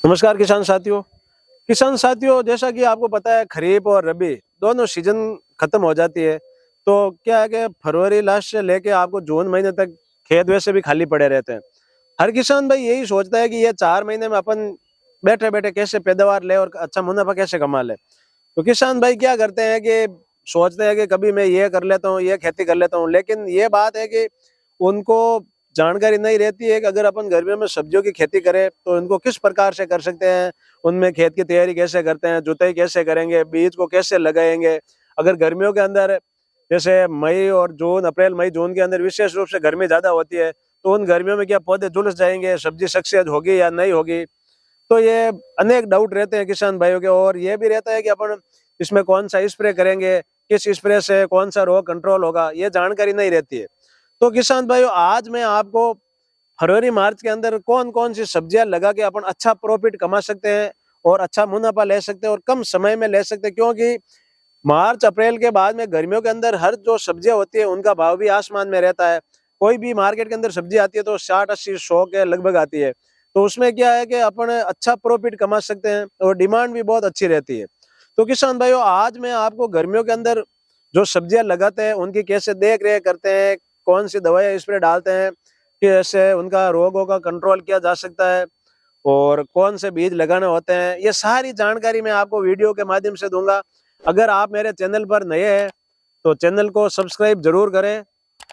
नमस्कार किसान साथियों, जैसा कि आपको पता है खरीफ और रबी दोनों सीजन खत्म हो जाती है। तो क्या है कि फरवरी लास्ट से लेके आपको जून महीने तक खेत वैसे भी खाली पड़े रहते हैं। हर किसान भाई यही सोचता है कि ये 4 महीने में अपन बैठे बैठे कैसे पैदावार ले और अच्छा मुनाफा कैसे कमा ले। तो किसान भाई क्या करते हैं कि सोचते हैं कि कभी मैं ये कर लेता हूँ, ये खेती कर लेता हूँ, लेकिन ये बात है कि उनको जानकारी नहीं रहती है कि अगर अपन गर्मियों में सब्जियों की खेती करें तो इनको किस प्रकार से कर सकते हैं। उनमें खेत की तैयारी कैसे करते हैं, जुताई कैसे करेंगे, बीज को कैसे लगाएंगे। अगर गर्मियों के अंदर जैसे मई और जून, अप्रैल मई जून के अंदर विशेष रूप से गर्मी ज्यादा होती है, तो उन गर्मियों में क्या पौधे झुलस जाएंगे, सब्जी सक्सेस होगी या नहीं होगी। तो ये अनेक डाउट रहते हैं किसान भाइयों के। और ये भी रहता है कि अपन इसमें कौन सा स्प्रे करेंगे, किस स्प्रे से कौन सा रोग कंट्रोल होगा, ये जानकारी नहीं रहती है। तो किसान भाइयों, आज मैं आपको फरवरी मार्च के अंदर कौन कौन सी सब्जियां लगा के अपन अच्छा प्रॉफिट कमा सकते हैं और अच्छा मुनाफा ले सकते हैं और कम समय में ले सकते हैं। क्योंकि मार्च अप्रैल के बाद में गर्मियों के अंदर हर जो सब्जियां होती है उनका भाव भी आसमान में रहता है। कोई भी मार्केट के अंदर सब्जी आती है तो 60 80 100 के लगभग आती है। तो उसमें क्या है कि अपन अच्छा प्रॉफिट कमा सकते हैं और डिमांड भी बहुत अच्छी रहती है। तो किसान भाइयों, आज मैं आपको गर्मियों के अंदर जो सब्जियां लगाते हैं उनकी कैसे देख रेख करते हैं, कौन सी दवाइयाँ स्प्रे डालते हैं, कैसे उनका रोगों का कंट्रोल किया जा सकता है और कौन से बीज लगाने होते हैं, ये सारी जानकारी मैं आपको वीडियो के माध्यम से दूंगा। अगर आप मेरे चैनल पर नए हैं तो चैनल को सब्सक्राइब जरूर करें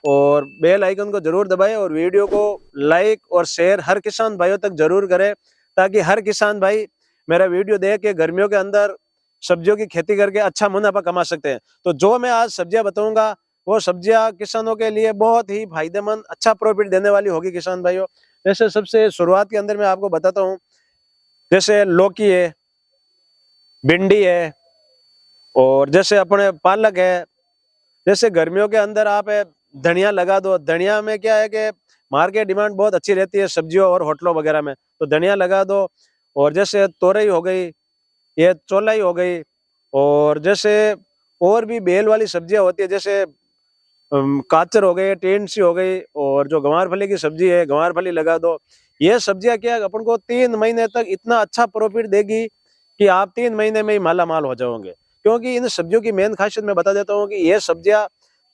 और बेल आइकन को जरूर दबाएं और वीडियो को लाइक और शेयर हर किसान भाइयों तक जरूर करें, ताकि हर किसान भाई मेरा वीडियो देख के गर्मियों के अंदर सब्जियों की खेती करके अच्छा मुनाफा कमा सकते हैं। तो जो मैं आज सब्जियां बताऊंगा वो सब्जियां किसानों के लिए बहुत ही फायदेमंद, अच्छा प्रॉफिट देने वाली होगी किसान भाइयों। जैसे सबसे शुरुआत के अंदर मैं आपको बताता हूँ, जैसे लौकी है, भिंडी है और जैसे अपने पालक है। जैसे गर्मियों के अंदर आप धनिया लगा दो। धनिया में क्या है कि मार्केट डिमांड बहुत अच्छी रहती है सब्जियों और होटलों वगैरह में, तो धनिया लगा दो। और जैसे तोरई हो गई, ये चौलाई हो गई। और जैसे और भी बेल वाली सब्जियां होती है, जैसे काचर हो गए, टेंसी हो गई और जो गंवार की सब्जी है गंवार लगा दो। ये सब्जियां क्या है, अपन को 3 महीने तक इतना अच्छा प्रॉफिट देगी कि आप 3 महीने में ही माला माल हो जाओगे। क्योंकि इन सब्जियों की मेन खासियत मैं बता देता हूँ कि ये सब्जियां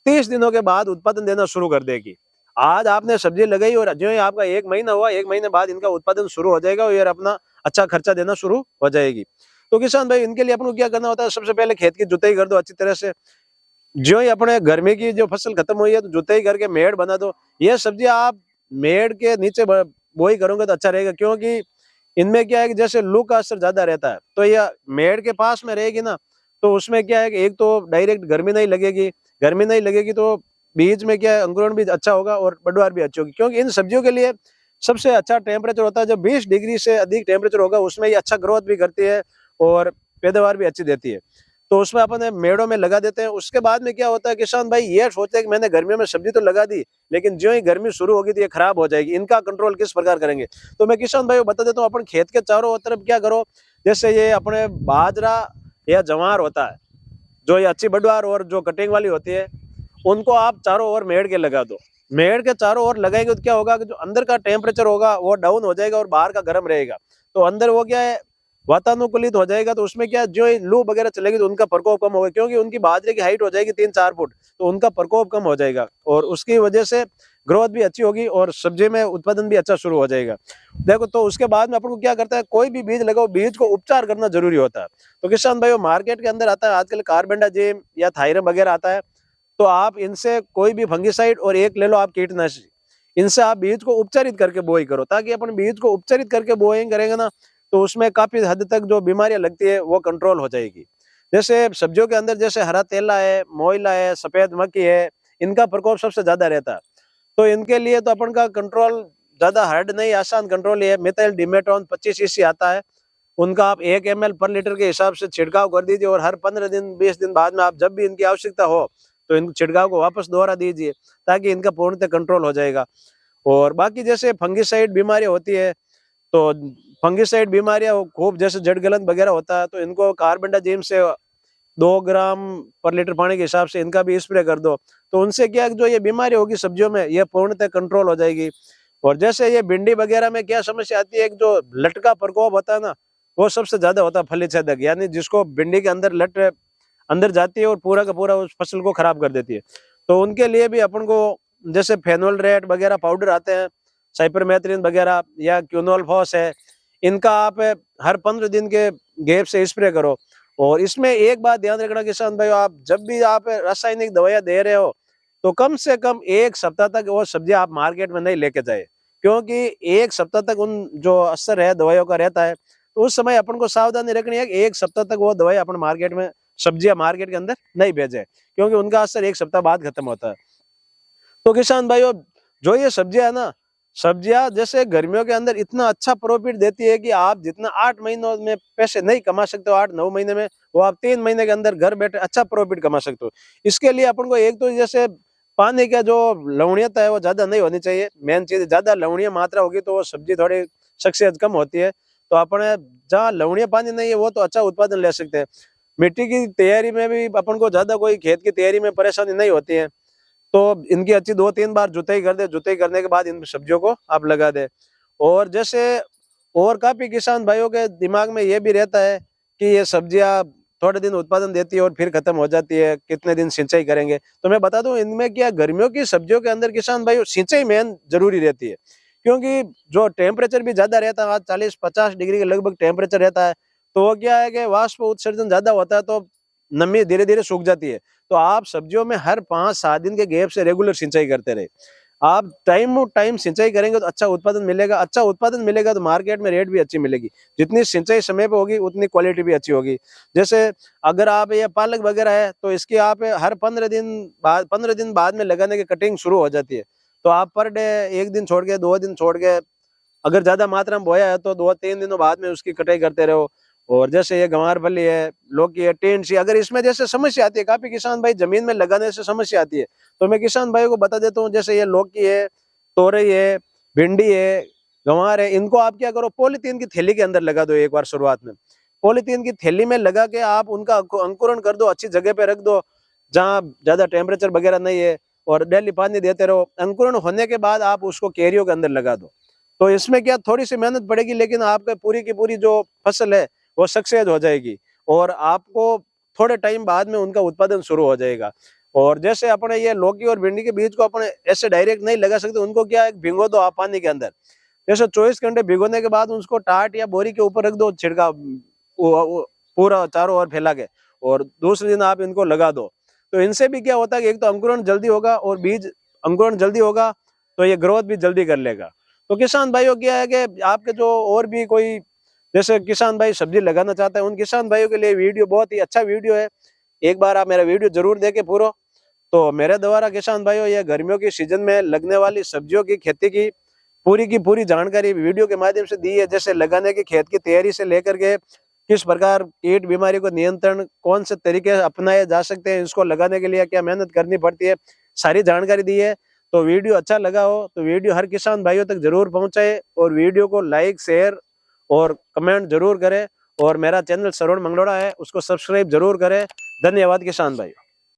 30 दिनों के बाद उत्पादन देना शुरू कर देगी। आज आपने सब्जी लगाई और जो ही आपका 1 महीना हुआ, 1 महीने बाद इनका उत्पादन शुरू हो जाएगा और ये अपना अच्छा खर्चा देना शुरू हो जाएगी। तो किसान भाई, इनके लिए अपन को क्या करना होता है, सबसे पहले खेत की जुताई कर दो अच्छी तरह से। जो ही अपने गर्मी की जो फसल खत्म हुई है तो जुताई करके मेड़ बना दो। ये सब्जियां आप मेड़ के नीचे बोई करोगे तो अच्छा रहेगा, क्योंकि इनमें क्या है कि जैसे लू का असर ज्यादा रहता है, तो ये मेड़ के पास में रहेगी ना, तो उसमें क्या है कि एक तो डायरेक्ट गर्मी नहीं लगेगी। गर्मी नहीं लगेगी तो बीज में क्या है, अंकुरण भी अच्छा होगा और पैदावार भी अच्छी होगी। क्योंकि इन सब्जियों के लिए सबसे अच्छा टेम्परेचर होता है जब 20 डिग्री से अधिक टेम्परेचर होगा, उसमें ये अच्छा ग्रोथ भी करती है और पैदावार भी अच्छी देती है। तो उसमें अपन मेड़ों में लगा देते हैं। उसके बाद में क्या होता है, किसान भाई ये सोचते हैं कि मैंने गर्मियों में सब्जी तो लगा दी, लेकिन जो ही गर्मी शुरू होगी तो ये खराब हो जाएगी, इनका कंट्रोल किस प्रकार करेंगे। तो मैं किसान भाई को बता देता हूँ, अपन खेत के चारों तरफ क्या करो, जैसे ये अपने बाजरा या जवार होता है, जो ये अच्छी बढ़वार और जो कटिंग वाली होती है, उनको आप चारों ओर मेड़ के लगा दो। मेड़ के चारों ओर लगाएंगे तो क्या होगा कि जो अंदर का टेम्परेचर होगा वो डाउन हो जाएगा और बाहर का गर्म रहेगा। तो अंदर वो क्या है, वातानुकूलित हो जाएगा। तो उसमें क्या, जो लू वगैरह चलेगी तो उनका प्रकोप कम होगा, क्योंकि उनकी बाजरे की हाइट हो जाएगी 3 4 फुट, तो उनका प्रकोप कम हो जाएगा और उसकी वजह से ग्रोथ भी अच्छी होगी और सब्जी में उत्पादन भी अच्छा शुरू हो जाएगा। देखो, तो उसके बाद में अपन को क्या करता है, कोई भी बीज लगाओ, बीज को उपचार करना जरूरी होता है। तो किसान भाइयों, मार्केट के अंदर आता है आजकल कार्बेंडाजिम या थायरम वगैरह आता है, तो आप इनसे कोई भी फंगिसाइड और एक ले लो आप कीटनाशी, इनसे आप बीज को उपचारित करके बोई करो। ताकि अपन बीज को उपचारित करके बोइंग करेंगे ना, तो उसमें काफी हद तक जो बीमारियां लगती है वो कंट्रोल हो जाएगी। जैसे सब्जियों के अंदर जैसे हरा तेला है, मोइला है, सफेद मक्खी है, इनका प्रकोप सबसे ज्यादा रहता है। तो इनके लिए तो अपन का कंट्रोल ज्यादा हार्ड नहीं, आसान कंट्रोल है। मिथाइल डिमेटोन 25 cc आता है, उनका आप 1 ml पर लीटर के हिसाब से छिड़काव कर दीजिए और हर 15 दिन 20 दिन बाद में आप जब भी इनकी आवश्यकता हो तो इन छिड़काव को वापस दोहरा दीजिए, ताकि इनका पूर्णतः कंट्रोल हो जाएगा। और बाकी जैसे फंगिसाइड बीमारियां होती है, तो फंगिसाइड बीमारियां खूब जैसे जड़ गलन वगैरह होता है, तो इनको कार्बेंडाजिम से 2 ग्राम पर लीटर पानी के हिसाब से इनका भी स्प्रे कर दो। तो उनसे क्या है कि जो ये बीमारी होगी सब्जियों में, ये पूर्णतः कंट्रोल हो जाएगी। और जैसे ये भिंडी वगैरह में क्या समस्या आती है, एक जो लट का प्रकोप होता है ना, वो सबसे ज्यादा होता है, फली छेदक, यानी जिसको भिंडी के अंदर लट अंदर जाती है और पूरा का पूरा उस फसल को खराब कर देती है। तो उनके लिए भी अपन को जैसे फेनोल रेट वगैरह पाउडर आते हैं, साइपरमेथ्रिन वगैरह या क्यूनोल फॉस है, इनका आप हर 15 दिन के गैप से स्प्रे करो। और इसमें एक बात ध्यान रखना किसान भाई, आप जब भी आप रासायनिक दवाइयां दे रहे हो तो कम से कम 1 सप्ताह तक वो सब्जी आप मार्केट में नहीं लेके जाए, क्योंकि 1 सप्ताह तक उन जो असर है दवाइयों का रहता है, तो उस समय अपन को सावधानी रखनी है कि 1 सप्ताह तक वो दवाई अपन मार्केट में सब्जियां मार्केट के अंदर नहीं भेजे, क्योंकि उनका असर 1 सप्ताह बाद खत्म होता है। तो किसान भाइयों, जो ये सब्जियां है ना, सब्जियां जैसे गर्मियों के अंदर इतना अच्छा प्रॉफिट देती है कि आप जितना 8 महीनों में पैसे नहीं कमा सकते हो, 8-9 महीने में, वो आप 3 महीने के अंदर घर बैठे अच्छा प्रॉफिट कमा सकते हो। इसके लिए अपन को एक तो जैसे पानी का जो लवणीयता है वो ज्यादा नहीं होनी चाहिए, मेन चीज। ज्यादा लवणीय मात्रा होगी तो वो सब्जी थोड़ी शख्सियत कम होती है। तो अपने जहाँ लवणीय पानी नहीं है वो तो अच्छा उत्पादन ले सकते हैं। मिट्टी की तैयारी में भी अपन को ज्यादा कोई खेत की तैयारी में परेशानी नहीं होती है, तो इनकी अच्छी 2-3 बार जुताई कर दे, जुताई करने के बाद इन सब्जियों को आप लगा दे। और जैसे और काफी किसान भाइयों के दिमाग में ये भी रहता है कि ये सब्जियां थोड़े दिन उत्पादन देती है और फिर खत्म हो जाती है, कितने दिन सिंचाई करेंगे। तो मैं बता दूं, इनमें क्या गर्मियों की सब्जियों के अंदर किसान भाइयों सिंचाई मेन जरूरी रहती है, क्योंकि जो टेम्परेचर भी ज्यादा रहता है, आज 40-50 डिग्री के लगभग टेम्परेचर रहता है, तो वो क्या है कि वाष्प उत्सर्जन ज्यादा होता है, तो नमी धीरे धीरे सूख जाती है। तो आप सब्जियों में हर 5-7 दिन के गैप से रेगुलर सिंचाई करते रहे। आप टाइम टाइम सिंचाई करेंगे तो अच्छा उत्पादन मिलेगा, अच्छा उत्पादन मिलेगा तो मार्केट में रेट भी अच्छी मिलेगी। जितनी सिंचाई समय पे होगी उतनी क्वालिटी भी अच्छी होगी। जैसे अगर आप ये पालक वगैरह है तो इसकी आप हर 15 दिन बाद में लगाने की कटिंग शुरू हो जाती है। तो आप पर डे 1 दिन छोड़ के, 2 दिन छोड़ के, अगर ज्यादा मात्रा में बोया है तो 2-3 दिनों बाद में उसकी कटाई करते रहो। और जैसे ये गंवार फली है, लौकी है, टेंसी, अगर इसमें जैसे समस्या आती है, काफी किसान भाई जमीन में लगाने से समस्या आती है, तो मैं किसान भाइयों को बता देता हूँ, जैसे ये लौकी है, तोरई है, भिंडी है, गंवार है, इनको आप क्या करो, पॉलीथीन की थैली के अंदर लगा दो एक बार शुरुआत में। पॉलीथीन की थैली में लगा के आप उनका अंकुरण कर दो, अच्छी जगह पे रख दो जहाँ ज्यादा टेम्परेचर वगैरह नहीं है, और डेली पानी देते रहो। अंकुरण होने के बाद आप उसको केरियों के अंदर लगा दो। तो इसमें क्या थोड़ी सी मेहनत पड़ेगी, लेकिन आपके पूरी की पूरी जो फसल है वो सक्सेस हो जाएगी, और आपको थोड़े टाइम बाद में उनका उत्पादन शुरू हो जाएगा। और जैसे अपने ये लौकी और भिंडी के बीज को अपने ऐसे डायरेक्ट नहीं लगा सकते, उनको क्या है, भिगो दो आप पानी के अंदर। जैसे 24 घंटे भिगोने के बाद उसको टाट या बोरी के ऊपर रख दो, छिड़का पूरा चारों ओर फैला के, और दूसरे दिन आप इनको लगा दो। तो इनसे भी क्या होता है कि एक तो अंकुरण जल्दी होगा, और बीज अंकुरण जल्दी होगा तो ये ग्रोथ भी जल्दी कर लेगा। तो किसान भाइयों क्या है कि आपके जो और भी कोई जैसे किसान भाई सब्जी लगाना चाहते हैं, उन किसान भाइयों के लिए वीडियो बहुत ही अच्छा वीडियो है। एक बार आप मेरा वीडियो जरूर देखें पूरा। तो मेरे द्वारा किसान भाइयों ये गर्मियों की सीजन में लगने वाली सब्जियों की खेती की पूरी जानकारी वीडियो के माध्यम से दी है। जैसे लगाने की खेत की तैयारी से लेकर के किस प्रकार कीट बीमारी को नियंत्रण, कौन से तरीके अपनाए जा सकते हैं, इसको लगाने के लिए क्या मेहनत करनी पड़ती है, सारी जानकारी दी है। तो वीडियो अच्छा लगा हो तो वीडियो हर किसान भाइयों तक जरूर पहुंचाए, और वीडियो को लाइक, शेयर और कमेंट जरूर करें। और मेरा चैनल श्रवण मंगलोड़ा है, उसको सब्सक्राइब जरूर करें। धन्यवाद किसान भाई।